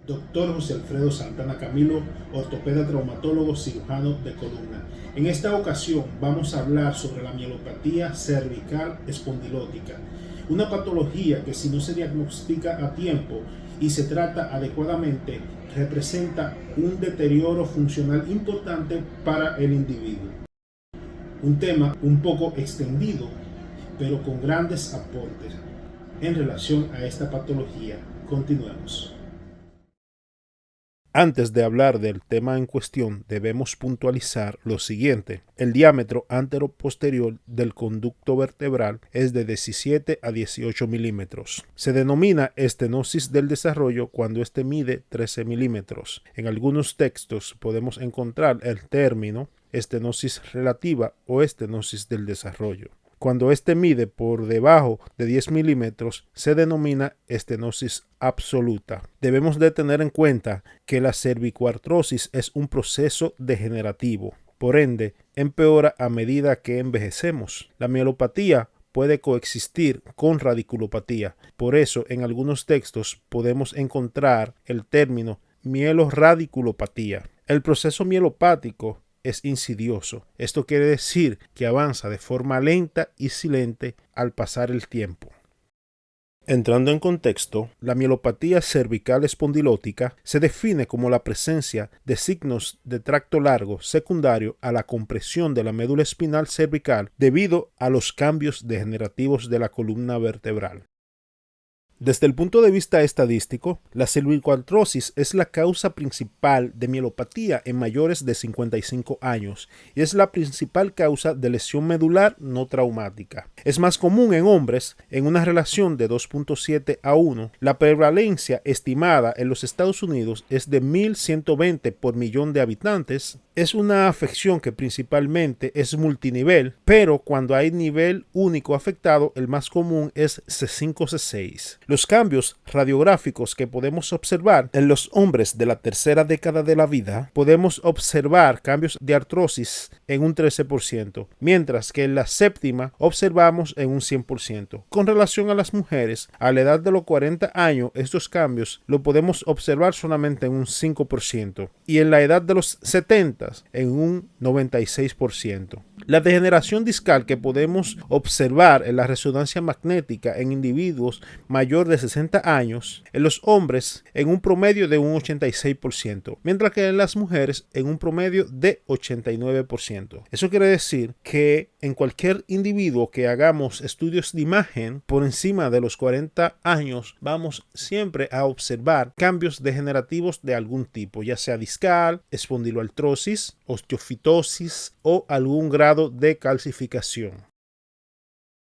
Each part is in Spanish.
Doctor José Alfredo Santana Camilo, ortopeda traumatólogo cirujano de columna. En esta ocasión vamos a hablar sobre la mielopatía cervical espondilótica, una patología que si no se diagnostica a tiempo y se trata adecuadamente, representa un deterioro funcional importante para el individuo. Un tema un poco extendido, pero con grandes aportes en relación a esta patología. Continuemos. Antes de hablar del tema en cuestión, debemos puntualizar lo siguiente. El diámetro antero-posterior del conducto vertebral es de 17 a 18 milímetros. Se denomina estenosis del desarrollo cuando éste mide 13 milímetros. En algunos textos podemos encontrar el término estenosis relativa o estenosis del desarrollo. Cuando éste mide por debajo de 10 milímetros, se denomina estenosis absoluta. Debemos de tener en cuenta que la cervicoartrosis es un proceso degenerativo. Por ende, empeora a medida que envejecemos. La mielopatía puede coexistir con radiculopatía. Por eso, en algunos textos podemos encontrar el término mieloradiculopatía. El proceso mielopático es insidioso. Esto quiere decir que avanza de forma lenta y silente al pasar el tiempo. Entrando en contexto, la mielopatía cervical espondilótica se define como la presencia de signos de tracto largo secundario a la compresión de la médula espinal cervical debido a los cambios degenerativos de la columna vertebral. Desde el punto de vista estadístico, la cervicoartrosis es la causa principal de mielopatía en mayores de 55 años y es la principal causa de lesión medular no traumática. Es más común en hombres en una relación de 2.7 a 1. La prevalencia estimada en los Estados Unidos es de 1.120 por millón de habitantes. Es una afección que principalmente es multinivel, pero cuando hay nivel único afectado, el más común es C5-C6. Los cambios radiográficos que podemos observar en los hombres de la tercera década de la vida, podemos observar cambios de artrosis en un 13%, mientras que en la séptima observamos en un 100%. Con relación a las mujeres, a la edad de los 40 años, estos cambios lo podemos observar solamente en un 5%, y en la edad de los 70 en un 96%. La degeneración discal que podemos observar en la resonancia magnética en individuos mayor de 60 años, en los hombres en un promedio de un 86%, mientras que en las mujeres en un promedio de 89%. Eso quiere decir que en cualquier individuo que hagamos estudios de imagen por encima de los 40 años, vamos siempre a observar cambios degenerativos de algún tipo, ya sea discal, espondiloartrosis, osteofitosis o algún grado de calcificación.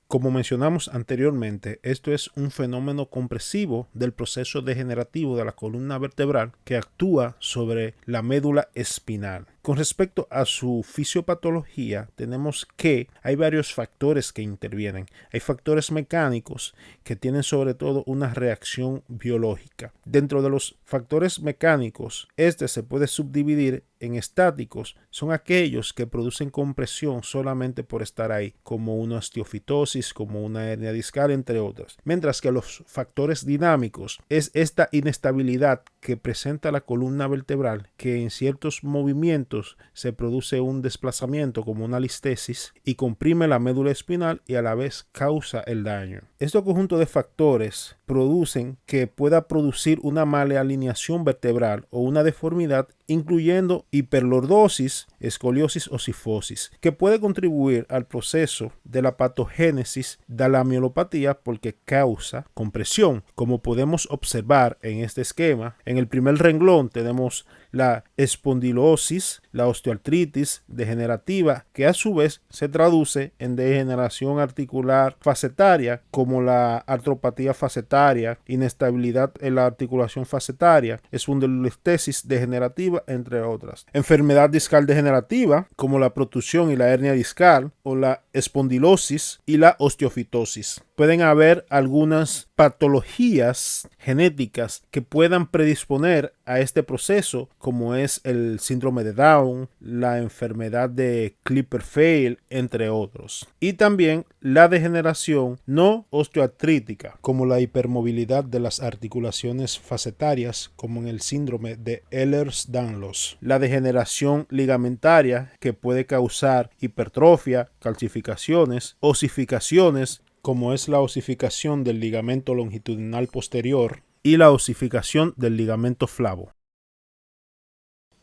Como mencionamos anteriormente, esto es un fenómeno compresivo del proceso degenerativo de la columna vertebral que actúa sobre la médula espinal. Con respecto a su fisiopatología, tenemos que hay varios factores que intervienen. Hay factores mecánicos que tienen sobre todo una reacción biológica. Dentro de los factores mecánicos, este se puede subdividir en estáticos. Son aquellos que producen compresión solamente por estar ahí, como una osteofitosis, como una hernia discal, entre otras. Mientras que los factores dinámicos es esta inestabilidad que presenta la columna vertebral, que en ciertos movimientos se produce un desplazamiento como una listesis y comprime la médula espinal y a la vez causa el daño. Este conjunto de factores producen que pueda producir una malealineación vertebral o una deformidad, incluyendo hiperlordosis, escoliosis o cifosis, que puede contribuir al proceso de la patogénesis de la mielopatía porque causa compresión. Como podemos observar en este esquema, en el primer renglón tenemos la espondilosis, la osteoartritis degenerativa, que a su vez se traduce en degeneración articular facetaria, como la artropatía facetaria, inestabilidad en la articulación facetaria, espondilolistesis degenerativa, entre otras. Enfermedad discal degenerativa, como la protusión y la hernia discal, o la espondilosis y la osteofitosis. Pueden haber algunas patologías genéticas que puedan predisponer a este proceso, como es el síndrome de Down, la enfermedad de Klippel-Feil, entre otros. Y también la degeneración no osteoartrítica, como la hipermovilidad de las articulaciones facetarias, como en el síndrome de Ehlers-Danlos. La degeneración ligamentaria, que puede causar hipertrofia, calcificaciones, osificaciones, como es la osificación del ligamento longitudinal posterior y la osificación del ligamento flavo.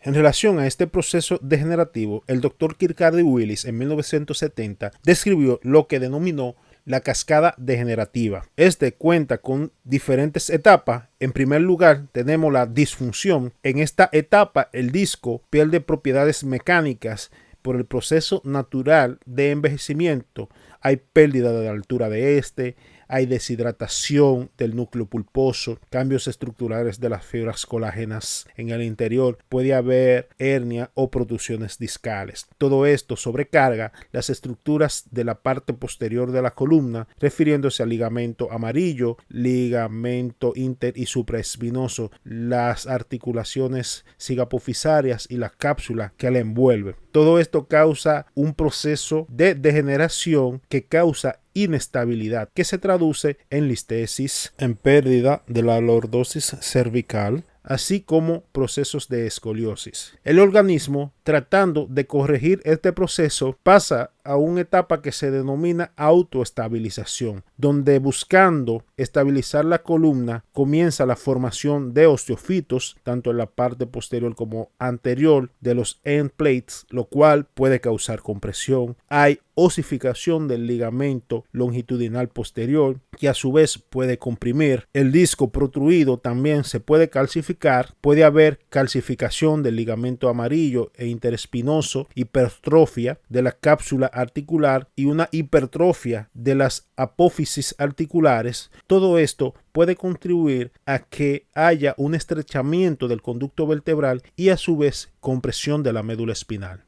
En relación a este proceso degenerativo, el Dr. Kirkcaldy Willis en 1970 describió lo que denominó la cascada degenerativa. Este cuenta con diferentes etapas. En primer lugar, tenemos la disfunción. En esta etapa, el disco pierde propiedades mecánicas por el proceso natural de envejecimiento. Hay pérdida de la altura de este, hay deshidratación del núcleo pulposo, cambios estructurales de las fibras colágenas en el interior, puede haber hernia o protrusiones discales. Todo esto sobrecarga las estructuras de la parte posterior de la columna, refiriéndose al ligamento amarillo, ligamento inter y supraespinoso, las articulaciones cigapofisarias y la cápsula que la envuelve. Todo esto causa un proceso de degeneración que causa inestabilidad, que se traduce en listesis, en pérdida de la lordosis cervical, así como procesos de escoliosis. El organismo, tratando de corregir este proceso, pasa a una etapa que se denomina autoestabilización, donde buscando estabilizar la columna comienza la formación de osteofitos, tanto en la parte posterior como anterior de los end plates, lo cual puede causar compresión. Hay osificación del ligamento longitudinal posterior, que a su vez puede comprimir. El disco protruido también se puede calcificar. Puede haber calcificación del ligamento amarillo e interespinoso, hipertrofia de la cápsula articular y una hipertrofia de las apófisis articulares. Todo esto puede contribuir a que haya un estrechamiento del conducto vertebral y a su vez compresión de la médula espinal.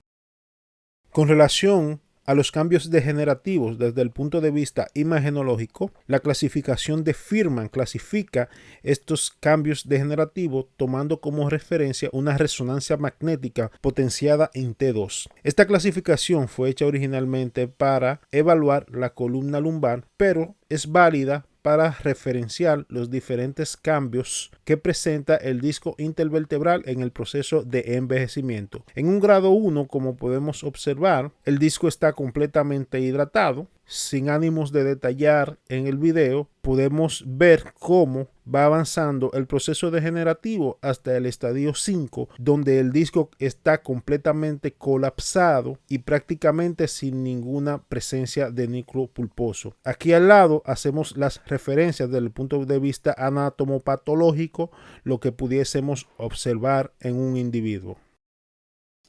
Con relación a los cambios degenerativos desde el punto de vista imagenológico, la clasificación de Firman clasifica estos cambios degenerativos tomando como referencia una resonancia magnética potenciada en T2. Esta clasificación fue hecha originalmente para evaluar la columna lumbar, pero es válida para referenciar los diferentes cambios que presenta el disco intervertebral en el proceso de envejecimiento. En un grado 1, como podemos observar, el disco está completamente hidratado. Sin ánimos de detallar en el video, podemos ver cómo va avanzando el proceso degenerativo hasta el estadio 5, donde el disco está completamente colapsado y prácticamente sin ninguna presencia de núcleo pulposo. Aquí al lado hacemos las referencias desde el punto de vista anatomopatológico, lo que pudiésemos observar en un individuo.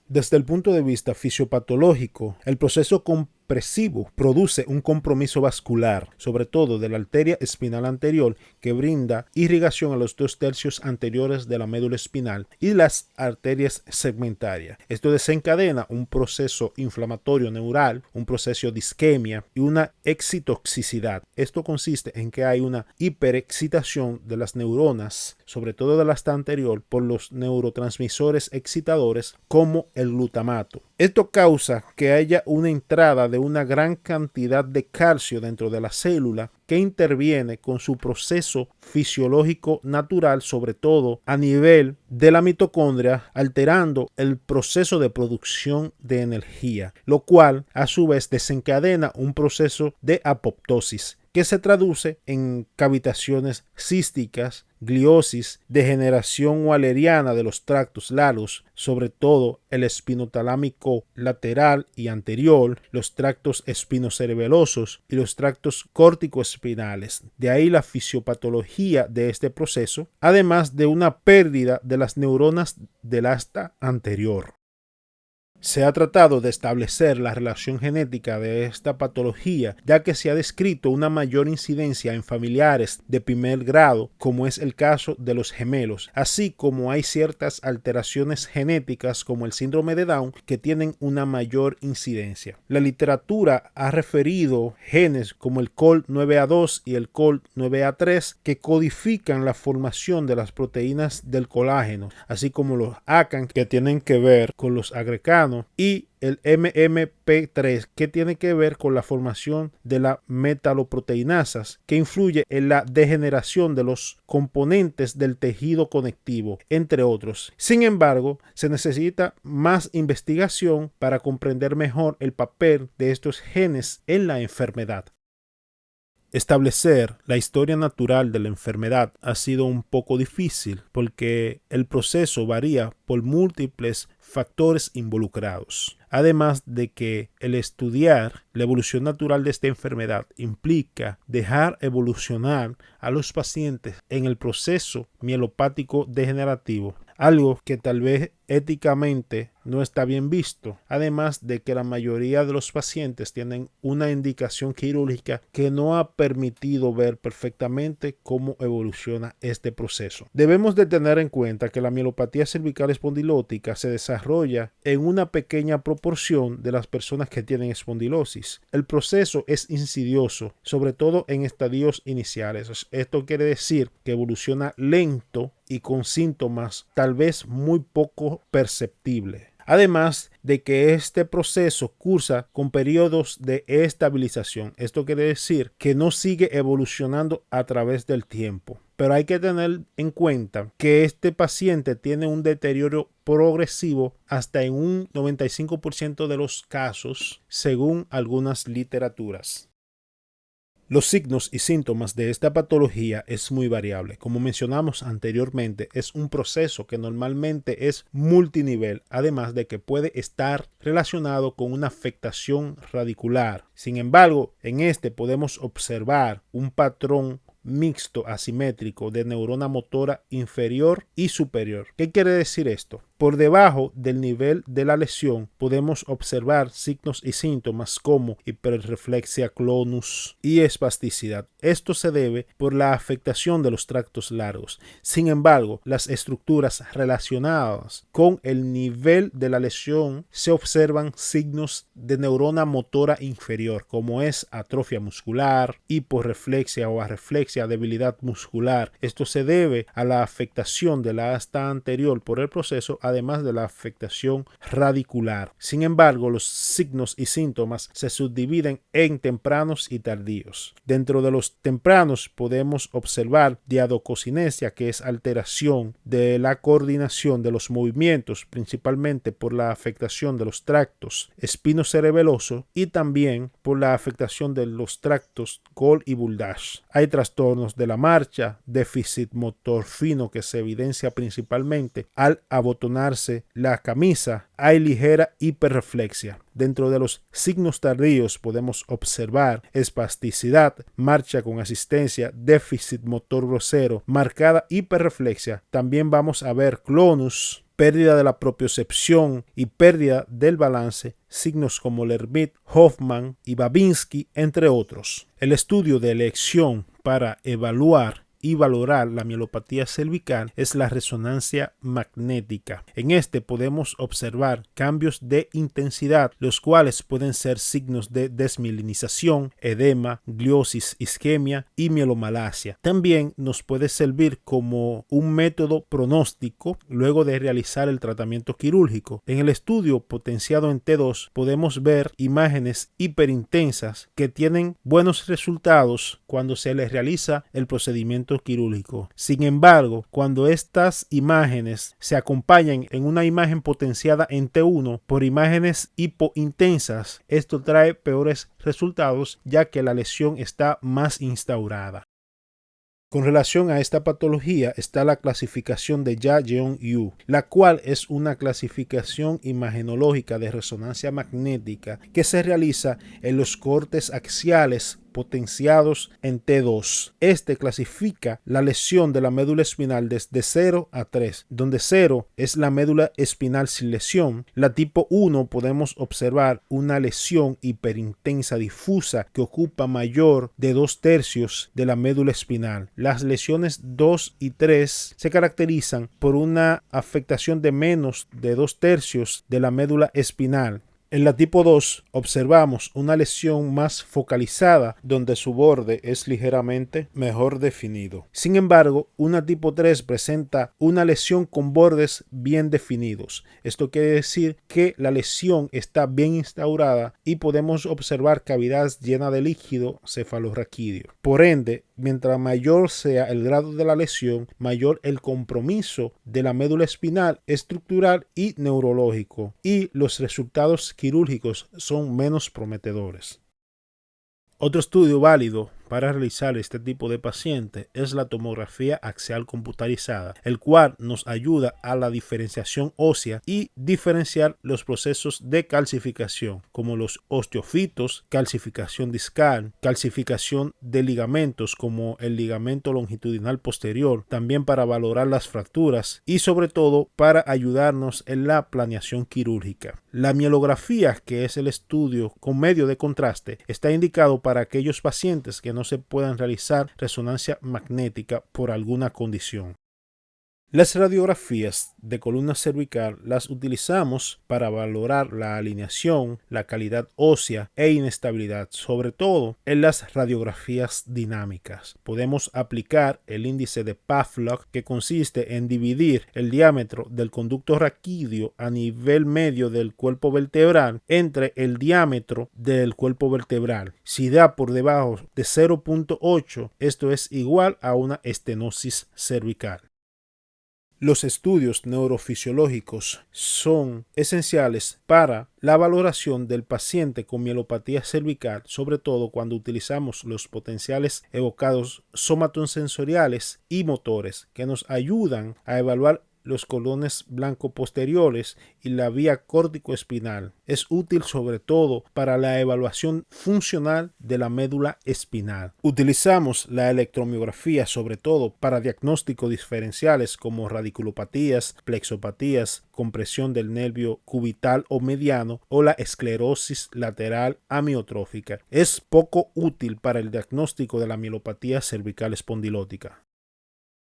Desde el punto de vista fisiopatológico, el proceso compresivo produce un compromiso vascular, sobre todo de la arteria espinal anterior, que brinda irrigación a los 2/3 anteriores de la médula espinal y las arterias segmentarias. Esto desencadena un proceso inflamatorio neural, un proceso de isquemia y una excitoxicidad. Esto consiste en que hay una hiperexcitación de las neuronas, sobre todo de la anterior, por los neurotransmisores excitadores como el glutamato. Esto causa que haya una entrada de una gran cantidad de calcio dentro de la célula que interviene con su proceso fisiológico natural, sobre todo a nivel de la mitocondria, alterando el proceso de producción de energía, lo cual a su vez desencadena un proceso de apoptosis que se traduce en cavitaciones císticas, gliosis, degeneración waleriana de los tractos largos, sobre todo el espinotalámico lateral y anterior, los tractos espinocerebelosos y los tractos córtico-espinales. De ahí la fisiopatología de este proceso, además de una pérdida de las neuronas del asta anterior. Se ha tratado de establecer la relación genética de esta patología, ya que se ha descrito una mayor incidencia en familiares de primer grado, como es el caso de los gemelos, así como hay ciertas alteraciones genéticas como el síndrome de Down que tienen una mayor incidencia. La literatura ha referido genes como el COL9A2 y el COL9A3 que codifican la formación de las proteínas del colágeno, así como los ACAN que tienen que ver con los agregados y el MMP3 que tiene que ver con la formación de las metaloproteinasas que influye en la degeneración de los componentes del tejido conectivo, entre otros. Sin embargo, se necesita más investigación para comprender mejor el papel de estos genes en la enfermedad. Establecer la historia natural de la enfermedad ha sido un poco difícil porque el proceso varía por múltiples factores involucrados. Además de que el estudiar la evolución natural de esta enfermedad implica dejar evolucionar a los pacientes en el proceso mielopático degenerativo, algo que tal vez éticamente no está bien visto, además de que la mayoría de los pacientes tienen una indicación quirúrgica que no ha permitido ver perfectamente cómo evoluciona este proceso. Debemos de tener en cuenta que la mielopatía cervical espondilótica se desarrolla en una pequeña proporción de las personas que tienen espondilosis. El proceso es insidioso, sobre todo en estadios iniciales. Esto quiere decir que evoluciona lento y con síntomas tal vez muy poco perceptibles. Además de que este proceso cursa con periodos de estabilización. Esto quiere decir que no sigue evolucionando a través del tiempo. Pero hay que tener en cuenta que este paciente tiene un deterioro progresivo hasta en un 95% de los casos, según algunas literaturas. Los signos y síntomas de esta patología es muy variable. Como mencionamos anteriormente, es un proceso que normalmente es multinivel, además de que puede estar relacionado con una afectación radicular. Sin embargo, en este podemos observar un patrón mixto asimétrico de neurona motora inferior y superior. ¿Qué quiere decir esto? Por debajo del nivel de la lesión podemos observar signos y síntomas como hiperreflexia clonus y espasticidad. Esto se debe por la afectación de los tractos largos. Sin embargo, las estructuras relacionadas con el nivel de la lesión se observan signos de neurona motora inferior, como es atrofia muscular, hiporreflexia o arreflexia, debilidad muscular. Esto se debe a la afectación de la asta anterior por el proceso, además de la afectación radicular. Sin embargo, los signos y síntomas se subdividen en tempranos y tardíos. Dentro de los tempranos podemos observar diadococinesia, que es alteración de la coordinación de los movimientos, principalmente por la afectación de los tractos espinocerebeloso y también por la afectación de los tractos Gol y Buldash. Hay trastornos de la marcha, déficit motor fino que se evidencia principalmente al abotonar la camisa, hay ligera hiperreflexia. Dentro de los signos tardíos podemos observar espasticidad, marcha con asistencia, déficit motor grosero, marcada hiperreflexia. También vamos a ver clonus, pérdida de la propiocepción y pérdida del balance, signos como Lermit, Hoffman y Babinski, entre otros. El estudio de elección para evaluar y valorar la mielopatía cervical es la resonancia magnética. En este podemos observar cambios de intensidad, los cuales pueden ser signos de desmielinización, edema, gliosis, isquemia y mielomalacia. También nos puede servir como un método pronóstico luego de realizar el tratamiento quirúrgico. En el estudio potenciado en T2 podemos ver imágenes hiperintensas que tienen buenos resultados cuando se les realiza el procedimiento quirúrgico. Sin embargo, cuando estas imágenes se acompañan en una imagen potenciada en T1 por imágenes hipointensas, esto trae peores resultados ya que la lesión está más instaurada. Con relación a esta patología está la clasificación de Ja-Jeong-Yu, la cual es una clasificación imagenológica de resonancia magnética que se realiza en los cortes axiales potenciados en T2. Este clasifica la lesión de la médula espinal desde 0 a 3, donde 0 es la médula espinal sin lesión. La tipo 1 podemos observar una lesión hiperintensa difusa que ocupa mayor de 2/3 de la médula espinal. Las lesiones 2 y 3 se caracterizan por una afectación de menos de 2/3 de la médula espinal. En la tipo 2 observamos una lesión más focalizada donde su borde es ligeramente mejor definido. Sin embargo, una tipo 3 presenta una lesión con bordes bien definidos. Esto quiere decir que la lesión está bien instaurada y podemos observar cavidades llenas de líquido cefalorraquídeo. Por ende, mientras mayor sea el grado de la lesión, mayor el compromiso de la médula espinal estructural y neurológico, y los resultados quirúrgicos son menos prometedores. Otro estudio válido para realizar este tipo de paciente es la tomografía axial computarizada, el cual nos ayuda a la diferenciación ósea y diferenciar los procesos de calcificación, como los osteofitos, calcificación discal, calcificación de ligamentos como el ligamento longitudinal posterior, también para valorar las fracturas y sobre todo para ayudarnos en la planeación quirúrgica. La mielografía, que es el estudio con medio de contraste, está indicado para aquellos pacientes que no se puedan realizar resonancia magnética por alguna condición. Las radiografías de columna cervical las utilizamos para valorar la alineación, la calidad ósea e inestabilidad, sobre todo en las radiografías dinámicas. Podemos aplicar el índice de Pavlov, que consiste en dividir el diámetro del conducto raquídeo a nivel medio del cuerpo vertebral entre el diámetro del cuerpo vertebral. Si da por debajo de 0.8, esto es igual a una estenosis cervical. Los estudios neurofisiológicos son esenciales para la valoración del paciente con mielopatía cervical, sobre todo cuando utilizamos los potenciales evocados somatosensoriales y motores, que nos ayudan a evaluar los cordones blanco posteriores y la vía córtico-espinal. Es útil sobre todo para la evaluación funcional de la médula espinal. Utilizamos la electromiografía sobre todo para diagnósticos diferenciales como radiculopatías, plexopatías, compresión del nervio cubital o mediano o la esclerosis lateral amiotrófica. Es poco útil para el diagnóstico de la mielopatía cervical espondilótica.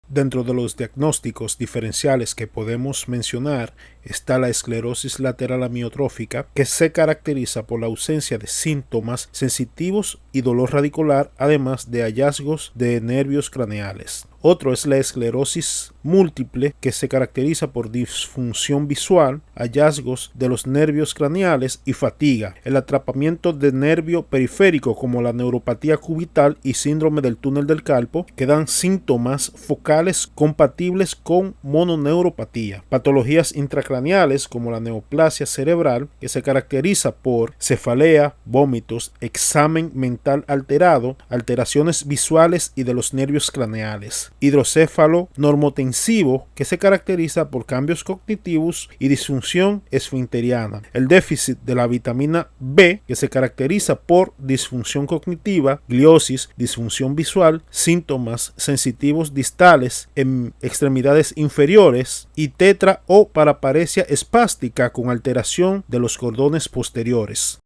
Dentro de los diagnósticos diferenciales que podemos mencionar está la esclerosis lateral amiotrófica, que se caracteriza por la ausencia de síntomas sensitivos y dolor radicular, además de hallazgos de nervios craneales. Otro es la esclerosis múltiple, que se caracteriza por disfunción visual, hallazgos de los nervios craneales y fatiga. El atrapamiento de nervio periférico, como la neuropatía cubital y síndrome del túnel del carpo, que dan síntomas focales compatibles con mononeuropatía. Patologías intracraneales, como la neoplasia cerebral, que se caracteriza por cefalea, vómitos, examen mental alterado, alteraciones visuales y de los nervios craneales. Hidrocéfalo normotensivo, que se caracteriza por cambios cognitivos y disfunción esfinteriana. El déficit de la vitamina B, que se caracteriza por disfunción cognitiva, gliosis, disfunción visual, síntomas sensitivos distales en extremidades inferiores y tetra o paraparesia espástica con alteración de los cordones posteriores.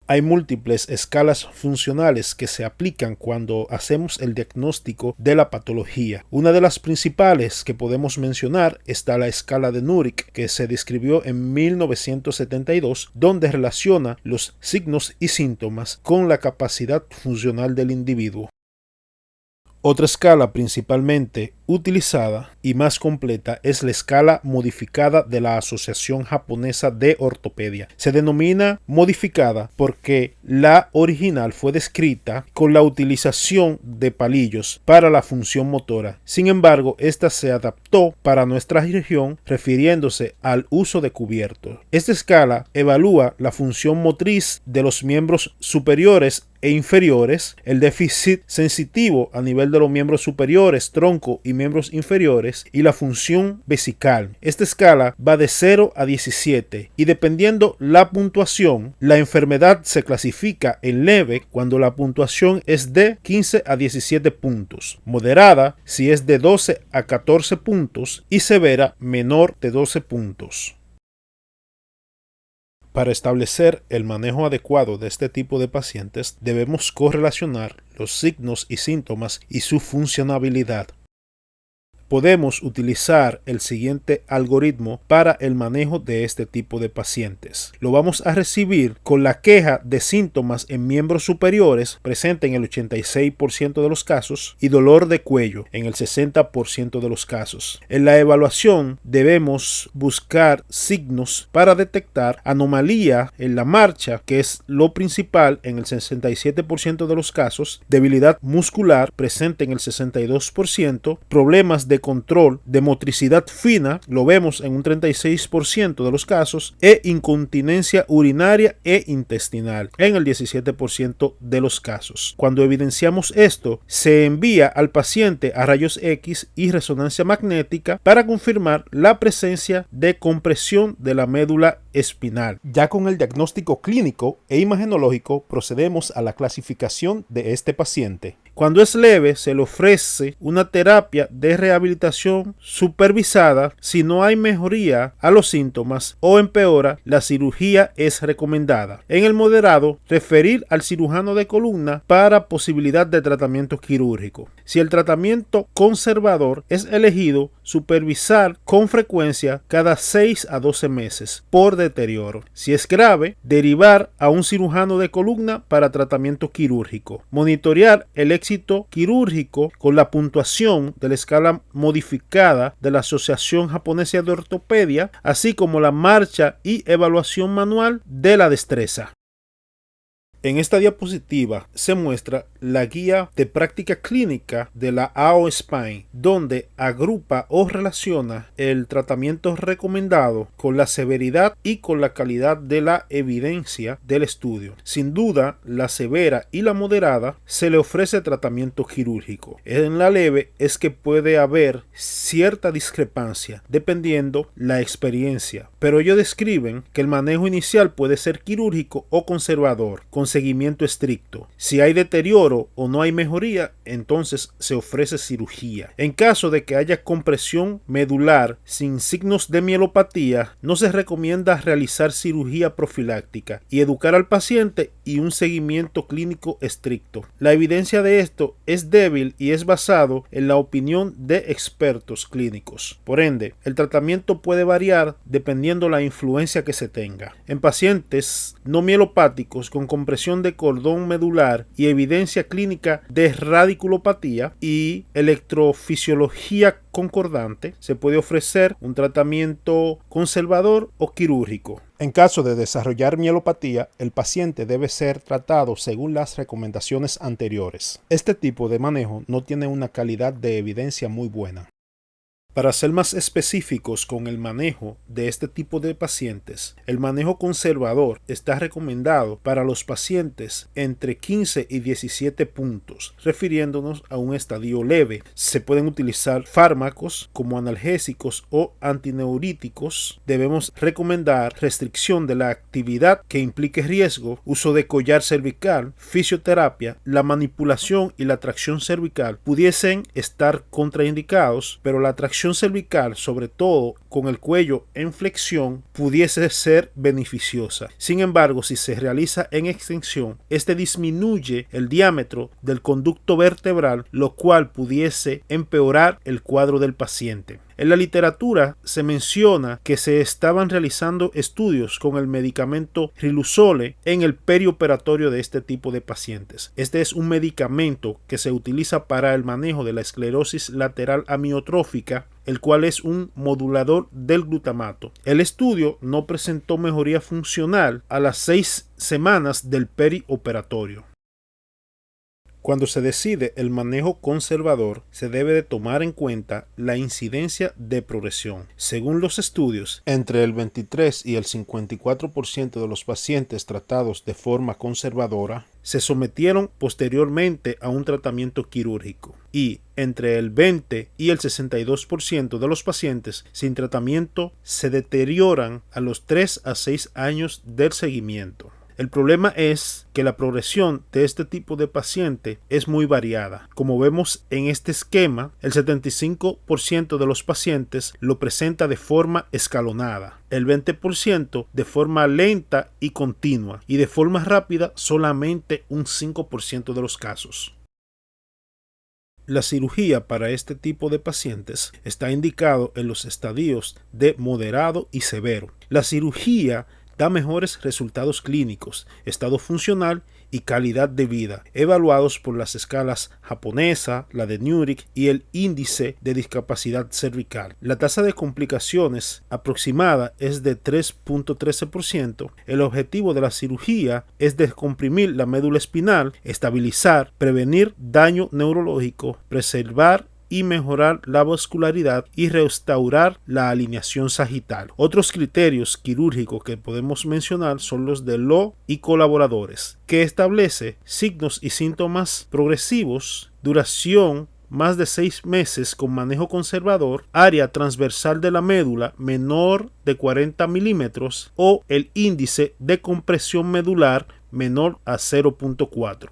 Hay múltiples escalas funcionales que se aplican cuando hacemos el diagnóstico de la patología. Una de las principales que podemos mencionar está la escala de Nurek, que se describió en 1972, donde relaciona los signos y síntomas con la capacidad funcional del individuo. Otra escala principalmente utilizada y más completa es la escala modificada de la Asociación Japonesa de Ortopedia. Se denomina modificada porque la original fue descrita con la utilización de palillos para la función motora. Sin embargo, esta se adaptó para nuestra región refiriéndose al uso de cubiertos. Esta escala evalúa la función motriz de los miembros superiores e inferiores, el déficit sensitivo a nivel de los miembros superiores, tronco y miembros inferiores y la función vesical. Esta escala va de 0 a 17 y dependiendo la puntuación, la enfermedad se clasifica en leve cuando la puntuación es de 15 a 17 puntos, moderada si es de 12 a 14 puntos y severa menor de 12 puntos. Para establecer el manejo adecuado de este tipo de pacientes, debemos correlacionar los signos y síntomas y su funcionabilidad. Podemos utilizar el siguiente algoritmo para el manejo de este tipo de pacientes. Lo vamos a recibir con la queja de síntomas en miembros superiores presente en el 86% de los casos y dolor de cuello en el 60% de los casos. En la evaluación debemos buscar signos para detectar anomalía en la marcha, que es lo principal en el 67% de los casos, debilidad muscular presente en el 62%, problemas de control de motricidad fina, lo vemos en un 36% de los casos, e incontinencia urinaria e intestinal en el 17% de los casos. Cuando evidenciamos esto, se envía al paciente a rayos X y resonancia magnética para confirmar la presencia de compresión de la médula espinal. Ya con el diagnóstico clínico e imagenológico procedemos a la clasificación de este paciente. Cuando es leve, se le ofrece una terapia de rehabilitación supervisada. Si no hay mejoría a los síntomas o empeora, la cirugía es recomendada. En el moderado, referir al cirujano de columna para posibilidad de tratamiento quirúrgico. Si el tratamiento conservador es elegido, supervisar con frecuencia cada 6 a 12 meses por deterioro. Si es grave, derivar a un cirujano de columna para tratamiento quirúrgico. Monitorear el éxito quirúrgico con la puntuación de la escala modificada de la Asociación Japonesa de Ortopedia, así como la marcha y evaluación manual de la destreza. En esta diapositiva se muestra la guía de práctica clínica de la AO Spine, donde agrupa o relaciona el tratamiento recomendado con la severidad y con la calidad de la evidencia del estudio. Sin duda, la severa y la moderada se le ofrece tratamiento quirúrgico. En la leve es que puede haber cierta discrepancia dependiendo la experiencia, pero ellos describen que el manejo inicial puede ser quirúrgico o conservador, con seguimiento estricto. Si hay deterioro o no hay mejoría, entonces se ofrece cirugía. En caso de que haya compresión medular sin signos de mielopatía, no se recomienda realizar cirugía profiláctica y educar al paciente y un seguimiento clínico estricto. La evidencia de esto es débil y es basado en la opinión de expertos clínicos. Por ende, el tratamiento puede variar dependiendo la influencia que se tenga. En pacientes no mielopáticos con compresión de cordón medular y evidencia clínica de radiculopatía y electrofisiología concordante, se puede ofrecer un tratamiento conservador o quirúrgico. En caso de desarrollar mielopatía, el paciente debe ser tratado según las recomendaciones anteriores. Este tipo de manejo no tiene una calidad de evidencia muy buena. Para ser más específicos con el manejo de este tipo de pacientes, el manejo conservador está recomendado para los pacientes entre 15 y 17 puntos, refiriéndonos a un estadio leve. Se pueden utilizar fármacos como analgésicos o antineuríticos. Debemos recomendar restricción de la actividad que implique riesgo, uso de collar cervical, fisioterapia. La manipulación y la tracción cervical pudiesen estar contraindicados, pero la tracción cervical, sobre todo con el cuello en flexión, pudiese ser beneficiosa. Sin embargo, si se realiza en extensión, este disminuye el diámetro del conducto vertebral, lo cual pudiese empeorar el cuadro del paciente. En la literatura se menciona que se estaban realizando estudios con el medicamento Riluzole en el perioperatorio de este tipo de pacientes. Este es un medicamento que se utiliza para el manejo de la esclerosis lateral amiotrófica, el cual es un modulador del glutamato. El estudio no presentó mejoría funcional a las 6 semanas del perioperatorio. Cuando se decide el manejo conservador, se debe de tomar en cuenta la incidencia de progresión. Según los estudios, entre el 23 y el 54% de los pacientes tratados de forma conservadora se sometieron posteriormente a un tratamiento quirúrgico y entre el 20 y el 62% de los pacientes sin tratamiento se deterioran a los 3 a 6 años del seguimiento. El problema es que la progresión de este tipo de paciente es muy variada. Como vemos en este esquema, el 75% de los pacientes lo presenta de forma escalonada, el 20% de forma lenta y continua y de forma rápida solamente un 5% de los casos. La cirugía para este tipo de pacientes está indicado en los estadios de moderado y severo. La cirugía da mejores resultados clínicos, estado funcional y calidad de vida, evaluados por las escalas japonesa, la de Nuremberg y el índice de discapacidad cervical. La tasa de complicaciones aproximada es de 3.13%. El objetivo de la cirugía es descomprimir la médula espinal, estabilizar, prevenir daño neurológico, preservar y mejorar la vascularidad y restaurar la alineación sagital. Otros criterios quirúrgicos que podemos mencionar son los de Lowe y colaboradores, que establece signos y síntomas progresivos, duración más de 6 meses con manejo conservador, área transversal de la médula menor de 40 milímetros o el índice de compresión medular menor a 0.4.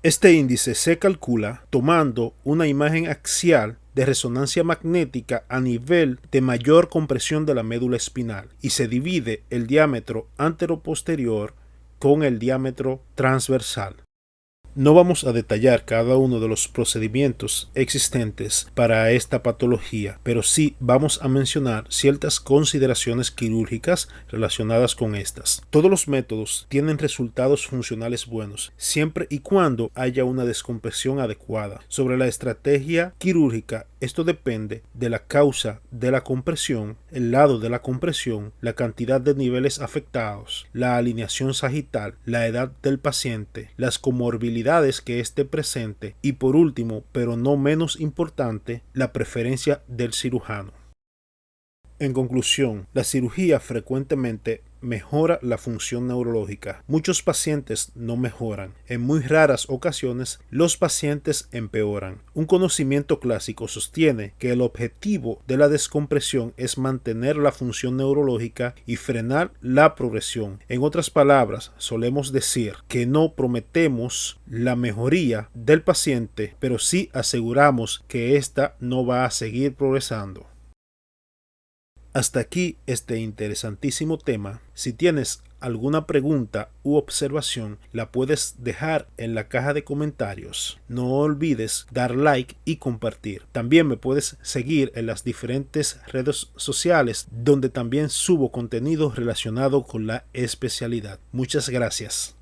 Este índice se calcula tomando una imagen axial de resonancia magnética a nivel de mayor compresión de la médula espinal y se divide el diámetro anteroposterior con el diámetro transversal. No vamos a detallar cada uno de los procedimientos existentes para esta patología, pero sí vamos a mencionar ciertas consideraciones quirúrgicas relacionadas con estas. Todos los métodos tienen resultados funcionales buenos, siempre y cuando haya una descompresión adecuada. Sobre la estrategia quirúrgica, esto depende de la causa de la compresión, el lado de la compresión, la cantidad de niveles afectados, la alineación sagital, la edad del paciente, las comorbilidades que esté presente y por último, pero no menos importante, la preferencia del cirujano. En conclusión, la cirugía frecuentemente mejora la función neurológica. Muchos pacientes no mejoran. En muy raras ocasiones, los pacientes empeoran. Un conocimiento clásico sostiene que el objetivo de la descompresión es mantener la función neurológica y frenar la progresión. En otras palabras, solemos decir que no prometemos la mejoría del paciente, pero sí aseguramos que ésta no va a seguir progresando. Hasta aquí este interesantísimo tema. Si tienes alguna pregunta u observación, la puedes dejar en la caja de comentarios. No olvides dar like y compartir. También me puedes seguir en las diferentes redes sociales donde también subo contenido relacionado con la especialidad. Muchas gracias.